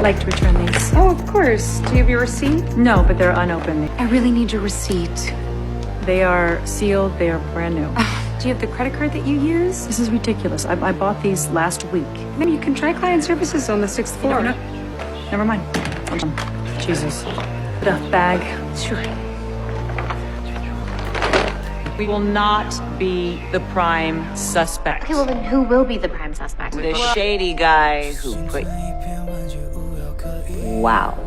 I'd like to return these. Oh, of course. Do you have your receipt? No, but they're unopened. I really need your receipt. They are sealed. They are brand new. Do you have the credit card that you use? This is ridiculous. I bought these last week. Then you can try client services on the 6th floor. No, never mind. Jesus. The bag. Sure. We will not be the prime suspect. Okay, well then who will be the prime suspect? The shady guy who put... Wow.